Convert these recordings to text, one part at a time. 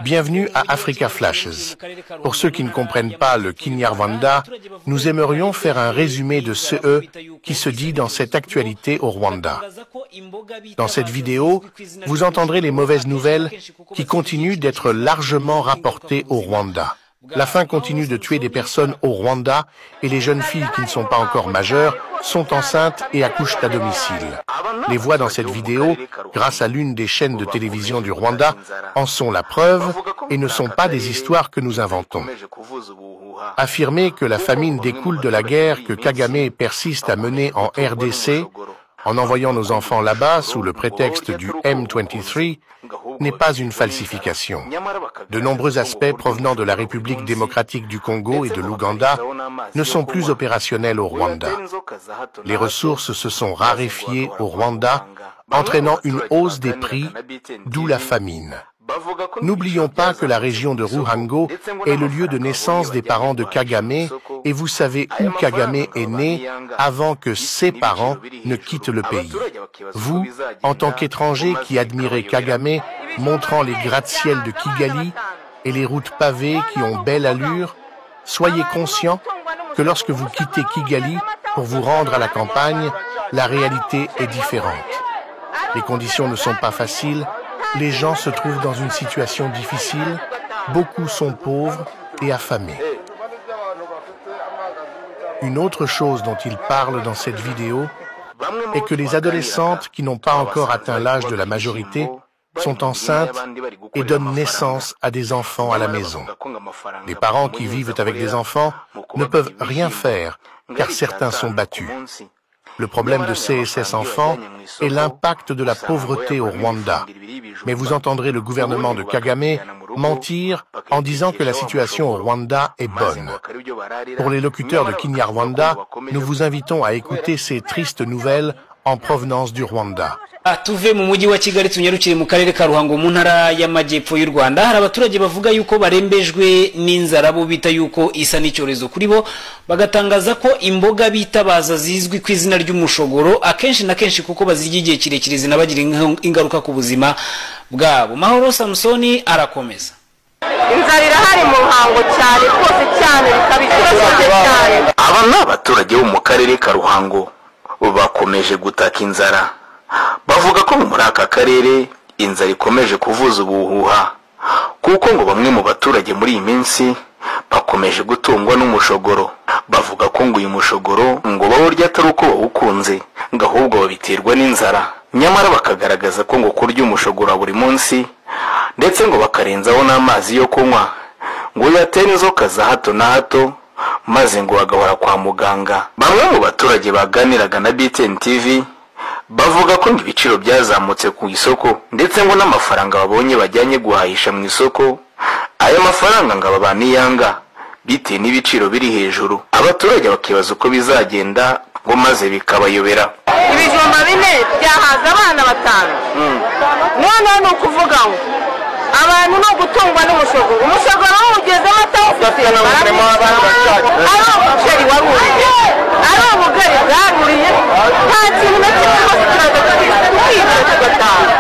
Bienvenue à Africa Flashes. Pour ceux qui ne comprennent pas le Kinyarwanda, nous aimerions faire un résumé de ce qui se dit dans cette actualité au Rwanda. Dans cette vidéo, vous entendrez les mauvaises nouvelles qui continuent d'être largement rapportées au Rwanda. La faim continue de tuer des personnes au Rwanda et les jeunes filles qui ne sont pas encore majeures sont enceintes et accouchent à domicile. Les voix dans cette vidéo, grâce à l'une des chaînes de télévision du Rwanda, en sont la preuve et ne sont pas des histoires que nous inventons. Affirmer que la famine découle de la guerre que Kagame persiste à mener en RDC, en envoyant nos enfants là-bas sous le prétexte du M23, n'est pas une falsification. De nombreux aspects provenant de la République démocratique du Congo et de l'Ouganda ne sont plus opérationnels au Rwanda. Les ressources se sont raréfiées au Rwanda, entraînant une hausse des prix, d'où la famine. N'oublions pas que la région de Ruhango est le lieu de naissance des parents de Kagame et vous savez où Kagame est né avant que ses parents ne quittent le pays. Vous, en tant qu'étranger qui admirez Kagame, montrant les gratte-ciel de Kigali et les routes pavées qui ont belle allure, soyez conscients que lorsque vous quittez Kigali pour vous rendre à la campagne, la réalité est différente. Les conditions ne sont pas faciles. Les gens se trouvent dans une situation difficile, beaucoup sont pauvres et affamés. Une autre chose dont il parle dans cette vidéo est que les adolescentes qui n'ont pas encore atteint l'âge de la majorité sont enceintes et donnent naissance à des enfants à la maison. Les parents qui vivent avec des enfants ne peuvent rien faire car certains sont battus. Le problème de CSS enfants est l'impact de la pauvreté au Rwanda. Mais vous entendrez le gouvernement de Kagame mentir en disant que la situation au Rwanda est bonne. Pour les locuteurs de Kinyarwanda, nous vous invitons à écouter ces tristes nouvelles en provenance du Rwanda. Tuve mu mujyi wa Kigali tunyarukire mu karere ka Ruhango mu ntara y'amajyepfo y'u Rwanda. Hari abaturage bavuga yuko barembejwe n'inzara bo bita yuko isa n'icyorezo kuri bo, bagatangaza ko imboga bitabaza zizwi ku izina ry'umushogoro akenshi na kenshi kuko bazirya igihe kirekire zinabagira ingaruka ku buzima bwabo. Mahoro Samsoni arakomeza. Inzara irahari mu Ruhango cyane rwose cyane bikabishije cyane. Aba ni abaturage bo mu karere ka Ruhango bakomeje gutaka inzara. Bavuga ko muri aka karere inzara ikomeje kuvuza ubuhuha kuko ngo bamwe mu baturage muri iyi minsi bakomeje gutungwa n'umushogoro. Bavuga ko ngo uyu mushogoro ngo bawurya atari uko bawukunze ngo ahubwo babiterwa n'inzara. Nyamara bakagaragaza ko ngo kurya umushogoro buri munsi ndetse ngo bakarenzaho n'amazi yo kunywa ngo yatera inzoka za hato na hato maze ngo bagahora kwa muganga. Bamwe mu baturage baganiraga na BTN TV bavuga ko ibiciro byazamutse ku isoko ndetse ngo n'amafaranga babonye bajyanye guhahisha mu isoko aya mafaranga ngo abaniyanga bite n'ibiciro biri hejuru. Abaturage bakibaza uko bizagenda ngo maze bikabayobera. Ibijumba bine byahaza abana batanu. None no kuvuga ngo abantu no gutungwa n'umushogoro. Umushogoro ugeze amata ufite n'abarimo abana bashaka. Ari umuceri waruriye. Ari ubugari bwaruriye. Nta kintu na kimwe basiraga kwiga tugatanga.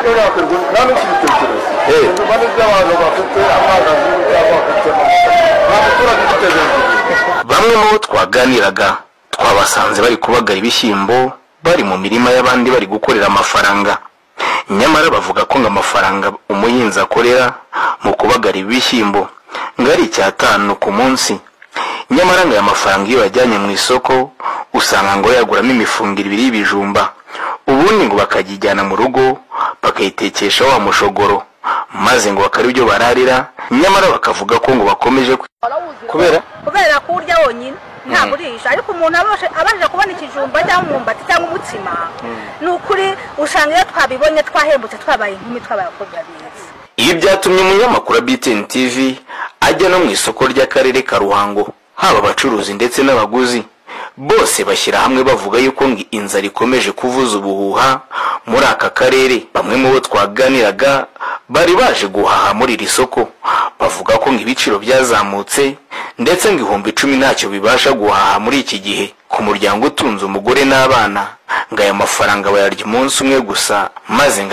Bamwe mu twaganiraga twabasanze bari kubagara ibishyimbo bari mu mirima y'abandi bari gukorera amafaranga. Nyamara bavuga ko ngo amafaranga umuhinzi akorera mu kubagara ibishyimbo ngo ari 5 ku munsi. Nyamara ngo aya mafaranga iyo bajyanye mu isoko usanga ngo yaguramo imifungiro 2 y'ibijumba, ubundi ngo bakajyijyana mu rugo bakayitekesha wa mushogoro maze ngo bakari byo bararira. Nyamara bakavuga ko ngo bakomeje kubera kurya wonyine nta burisha, ariko umuntu abaje kubona ikijumba cyangwa umumbati cyangwa umutsima n'ukuri usanga iyo twabibonye twahembutse twabaye inkumi twabaye abakobwa beza. Ibi byatumye umunyamakuru wa BTN TV ajya no mu isoko ry'akarere ka Ruhango. Haba abacuruzi ndetse n'abaguzi bose bashyira hamwe bavuga yuko ngo inzara ikomeje kuvuza ubuhuha muri aka karere. Bamwe mu bo twaganiraga bari baje guhaha muri iri soko bavuga ko ngo ibiciro byazamutse ndetse ngo 10,000 ntacyo bibasha guhaha muri iki gihe. Ku muryango utunze umugore n'abana ngo aya mafaranga bayarya umunsi umwe gusa maze ngo